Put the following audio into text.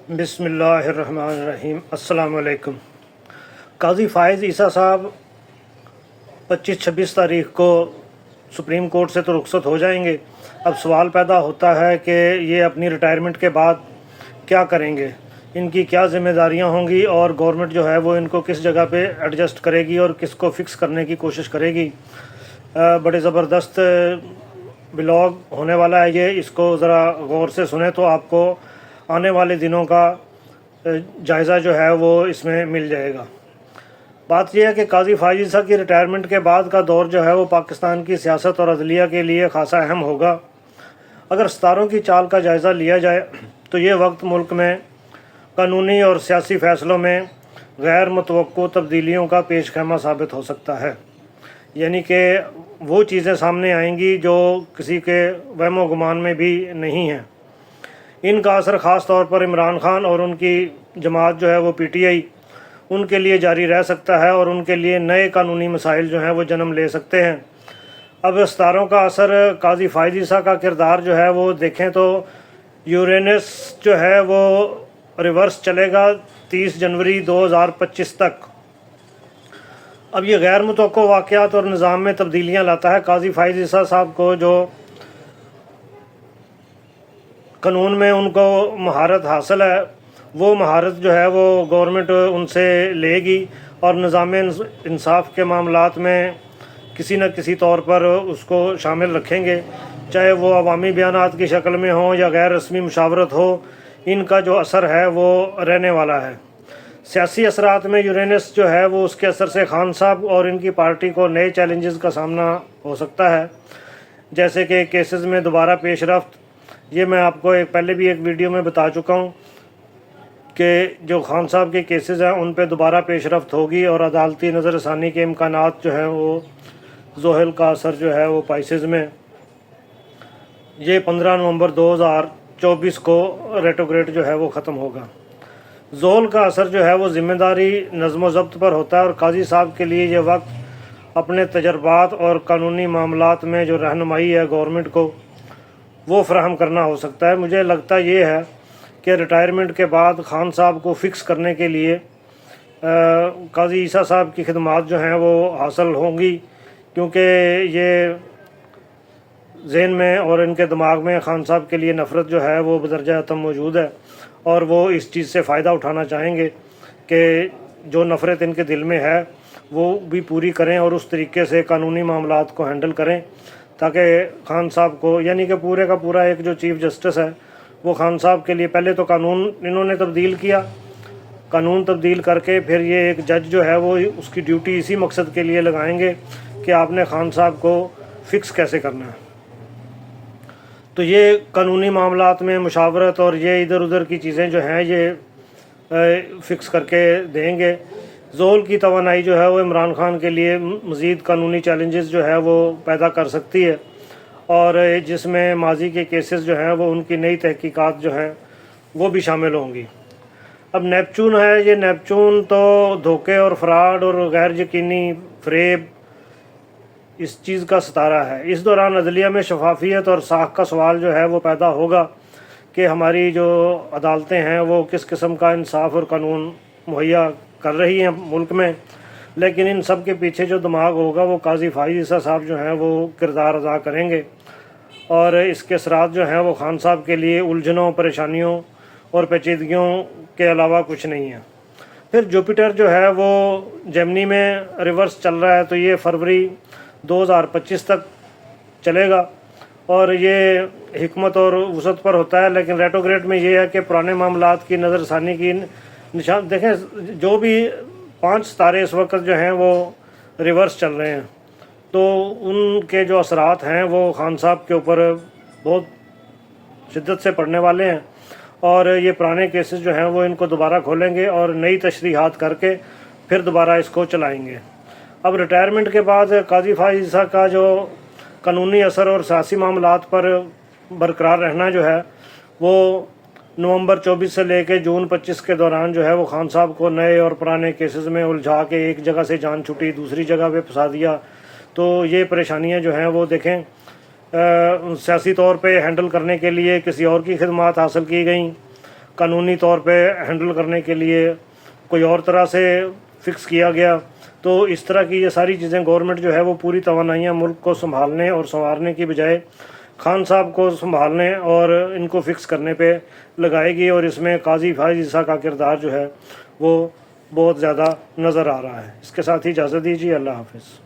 बिस्मिल्लाहिर्रहमानिर्रहीम। अस्सलाम वालेकुम। काजी फ़ाइज़ ईसा साहब 25-26 तारीख को सुप्रीम कोर्ट से तो रुखसत हो जाएंगे। अब सवाल पैदा होता है कि ये अपनी रिटायरमेंट के बाद क्या करेंगे, इनकी क्या ज़िम्मेदारियां होंगी और गवर्नमेंट जो है वो इनको किस जगह पे एडजस्ट करेगी और किसको फ़िक्स करने की कोशिश करेगी। बड़े ज़बरदस्त ब्लॉग होने वाला है ये, इसको ज़रा गौर से सुने तो आपको आने वाले दिनों का जायज़ा जो है वो इसमें मिल जाएगा। बात यह है कि काजी फ़ाइज़ ईसा की रिटायरमेंट के बाद का दौर जो है वो पाकिस्तान की सियासत और अदलिया के लिए खासा अहम होगा। अगर सितारों की चाल का जायज़ा लिया जाए तो ये वक्त मुल्क में कानूनी और सियासी फ़ैसलों में गैर मुतवक्को तब्दीलियों का पेश खैमा साबित हो सकता है। यानी कि वो चीज़ें सामने आएंगी जो किसी के वहमो गुमान में भी नहीं हैं। इनका असर ख़ास तौर पर इमरान खान और उनकी जमात जो है वो PTI उनके लिए जारी रह सकता है और उनके लिए नए कानूनी मसाइल जो हैं वो जन्म ले सकते हैं। अब सितारों का असर, काजी फ़ाइज़ ईसा का किरदार जो है वो देखें तो यूरेनस जो है वो रिवर्स चलेगा 30 जनवरी 2025 तक। अब ये गैर मुतवक्को वाक़यात और निज़ाम में तब्दीलियाँ लाता है। काजी फ़ाइज़ ईसा साहब को जो कानून में उनको महारत हासिल है, वो महारत जो है वो गवर्नमेंट उनसे लेगी और निज़ाम इंसाफ के मामलात में किसी न किसी तौर पर उसको शामिल रखेंगे, चाहे वो अवामी बयानात की शक्ल में हो या गैर रस्मी मुशावरत हो। इनका जो असर है वो रहने वाला है। सियासी असरात में यूरेनस जो है वो उसके असर से खान साहब और इनकी पार्टी को नए चैलेंजेस का सामना हो सकता है, जैसे कि केसेस में दोबारा पेशरफ्त। ये मैं आपको पहले भी एक वीडियो में बता चुका हूँ कि जो खान साहब के केसेस हैं उन पे दोबारा पेशरफ्त होगी और अदालती नज़रसानी के इम्कानात जो हैं वो ज़ोहल का असर जो है वो पाइसेस में ये 15 नवंबर 2024 को रेट्रोग्रेड जो है वो ख़त्म होगा। ज़ोहल का असर जो है वो ज़िम्मेदारी नज़्म ज़ब्त पर होता है और काजी साहब के लिए ये वक्त अपने तजर्बात और कानूनी मामलात में जो रहनुमाई है गवर्नमेंट को वो फ़राहम करना हो सकता है। मुझे लगता ये है कि रिटायरमेंट के बाद खान साहब को फ़िक्स करने के लिए काजी ईसा साहब की खिदमात जो हैं वो हासिल होंगी, क्योंकि ये ज़हन में और इनके दिमाग में खान साहब के लिए नफ़रत जो है वो बदरजा अतम मौजूद है और वो इस चीज़ से फ़ायदा उठाना चाहेंगे कि जो नफ़रत इनके दिल में है वो भी पूरी करें और उस तरीके से कानूनी मामलात को हैंडल करें ताकि खान साहब को, यानी कि पूरे का पूरा एक जो चीफ़ जस्टिस है वो खान साहब के लिए पहले तो कानून इन्होंने तब्दील किया, कानून तब्दील करके फिर ये एक जज जो है वो उसकी ड्यूटी इसी मकसद के लिए लगाएंगे कि आपने खान साहब को फ़िक्स कैसे करना है। तो ये कानूनी मामलात में मुशावरत और ये इधर उधर की चीज़ें जो हैं ये फ़िक्स करके देंगे। ज़ोहल की तवानाई जो है वो इमरान खान के लिए मज़ीद कानूनी चैलेंजेस जो है वो पैदा कर सकती है और जिसमें माजी के केसेस जो हैं वो उनकी नई तहकीकात जो हैं वो भी शामिल होंगी। अब नेपचून है, ये नेपचून तो धोखे और फ्रॉड और गैर यकीनी फ़रेब इस चीज़ का सितारा है। इस दौरान अदलिया में शफाफियत और साख का सवाल जो है वो पैदा होगा कि हमारी जो अदालतें हैं वो किस किस्म का इंसाफ और कानून मुहैया कर रही हैं मुल्क में। लेकिन इन सब के पीछे जो दिमाग होगा वो काजी फ़ाइज़ ईसा साहब जो हैं वो किरदार अदा करेंगे और इसके असरात जो हैं वो खान साहब के लिए उलझनों, परेशानियों और पेचीदगियों के अलावा कुछ नहीं है। फिर जुपिटर जो है वो जेमिनी में रिवर्स चल रहा है, तो ये फरवरी 2025 तक चलेगा और ये हिकमत और वसत पर होता है। लेकिन रेट्रोग्रेड में ये है कि पुराने मामलात की नज़रसानी की निशान देखें, जो भी 5 सितारे इस वक्त जो हैं वो रिवर्स चल रहे हैं, तो उनके जो असरात हैं वो खान साहब के ऊपर बहुत शिद्दत से पड़ने वाले हैं और ये पुराने केसेस जो हैं वो इनको दोबारा खोलेंगे और नई तशरीहात करके फिर दोबारा इसको चलाएंगे। अब रिटायरमेंट के बाद काजी फ़ाइज़ ईसा का जो कानूनी असर और सियासी मामलात पर बरकरार रहना जो है वो नवंबर 24 से लेकर जून 25 के दौरान जो है वो खान साहब को नए और पुराने केसेस में उलझा के एक जगह से जान छुटी दूसरी जगह पे फंसा दिया। तो ये परेशानियां जो हैं वो देखें सियासी तौर पे हैंडल करने के लिए किसी और की खिदमात हासिल की गई कानूनी तौर पे हैंडल करने के लिए कोई और तरह से फिक्स किया गया। तो इस तरह की ये सारी चीज़ें गवर्नमेंट जो है वो पूरी तवानाइयाँ मुल्क को संभालने और संवारने की बजाय खान साहब को संभालने और इनको फिक्स करने पे लगाएगी, और इसमें काजी फाइज ईसा का किरदार जो है वो बहुत ज़्यादा नज़र आ रहा है। इसके साथ ही इजाज़त दीजिए, अल्लाह हाफ़िज़।